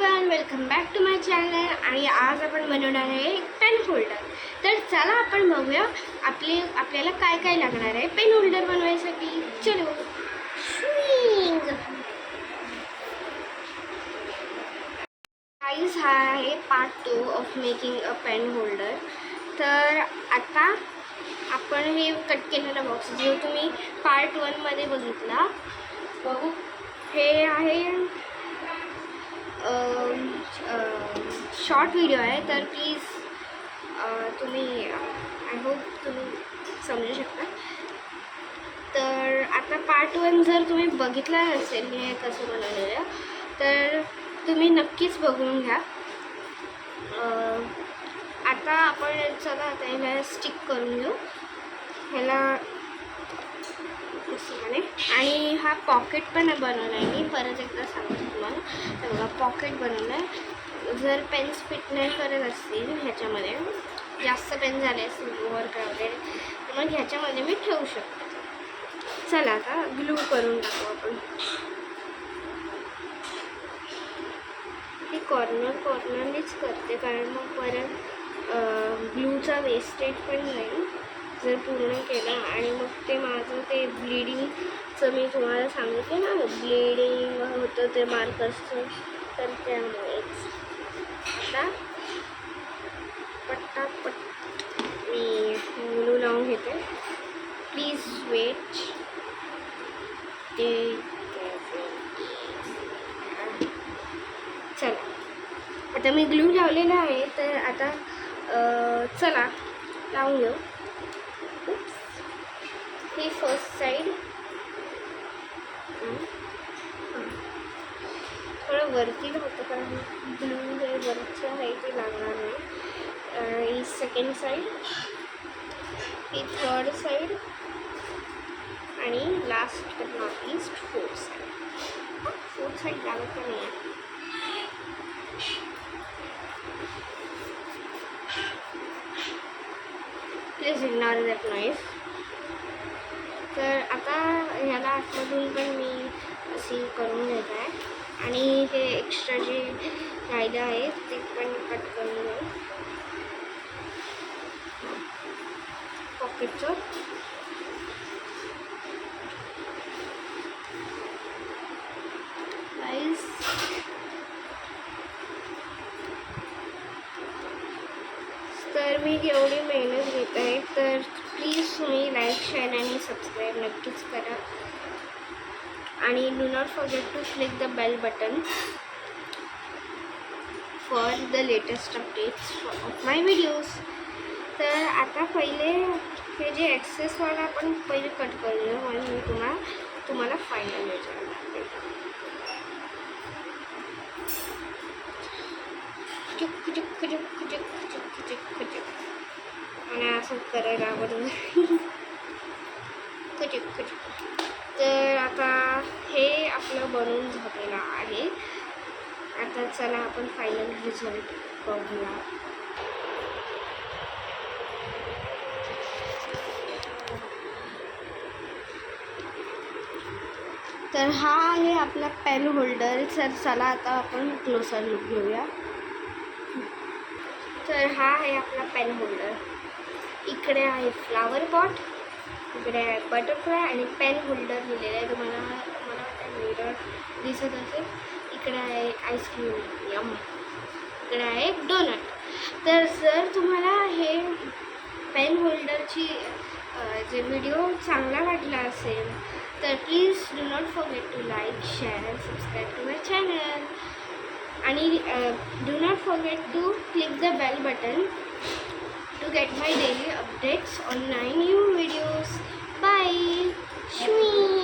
Everyone, welcome back to my channel. आणि आज आपण बनवणार आहे एक पेन होल्डर. तर चला आपण बघूया आपल्याला काय काय लागणार आहे पेन होल्डर बनवायसाठी. चलो गाइस, हा आहे part 2 of making a pen holder. तर आता आपण हे कट केलेला बॉक्स जो तुम्ही पार्ट 1 मध्ये बघितला, बघू हे आहे शॉर्ट व्हिडिओ आहे. तर प्लीज तुम्ही आय होप तुम्ही समजू शकता. तर आता पार्ट 1 जर तुम्ही बघितला नसेल हे कसं बनवलेलं, तर तुम्ही नक्कीच बघून घ्या. आता आपण चला आता ह्याला स्टिक करून घेऊ ह्याला म्हणे. आणि हा पॉकेट पण बनवला आहे मी, परत एकदा सांगते तुम्हाला. तर बघा पॉकेट बनवलं आहे. जर पेन्स फिट नाही करत असतील ह्याच्यामध्ये, जास्त पेन झाले असतील वर्क वगैरे, तर मग ह्याच्यामध्ये मी ठेवू शकते. चला आता ग्लू करून टाकू आपण. हे कॉर्नरनीच करते, कारण मग परत ग्लूचा वेस्टेज पण नाही जर पूर्ण केलं. आणि मग ते माझं ते ब्लिडिंगचं मी तुम्हाला सांगितले ना, ब्लिडिंग होतं ते मार्कर्सचं, तर त्यामुळेच आता पट्टापट मी ग्लू लावून घेते. Please wait. चला आता मी ग्लू लावलेला आहे. तर आता चला लावून घेऊ. ही फर्स्ट साईड थोडं वरती होतं, कारण ग्लू हे वरचं आहे ते लागणार नाही. ही सेकंड साईड, ही थर्ड साईड, आणि last but not least fourth side लागत नाही आहे. Please ignore that noise. तर आता ह्याला आतमधून पण मी अशी करून घेत आहे. आणि हे एक्स्ट्रा जे राहिलं आहे ते पण कट करून घेऊ पॉकेटचं. गाइस, तर मी एवढी मेहनत घेत आहे, तर प्लीज तुम्ही लाईक, शेअर आणि सबस्क्राईब नक्कीच करा. आणि do not forget to click the bell button for the latest updates of my videos. तर आता पहिले हे जे एक्सेसवाला आपण पहिले कट करूया, म्हणून मी तुम्हाला फायनल विचारणार. आणि असं करायला आवडतं. तर आता हे आपलं बनवून झालेलं आहे. आता चला आपण फायनल रिझल्ट बघूया. तर हा आहे आपला पेन होल्डर. तर चला आता आपण क्लोजर लुक घेऊया. तर हा आहे आपला पेन होल्डर. इकडे आहे फ्लावर पॉट, इकडे आहे बटरफ्लाय, आणि पेन होल्डर लिहिलेलं आहे. तुम्हाला मला मिरर दिसत असेल. इकडे आहे आईस्क्रीम यम, इकडे आहे एक डोनट. तर जर तुम्हाला हे पेन होल्डरची जे व्हिडिओ चांगला वाटला असेल, तर please do not forget to like, share and subscribe to my channel. आणि do not forget to click the bell button to get my daily updates on 9 new videos. Bye. Shwee.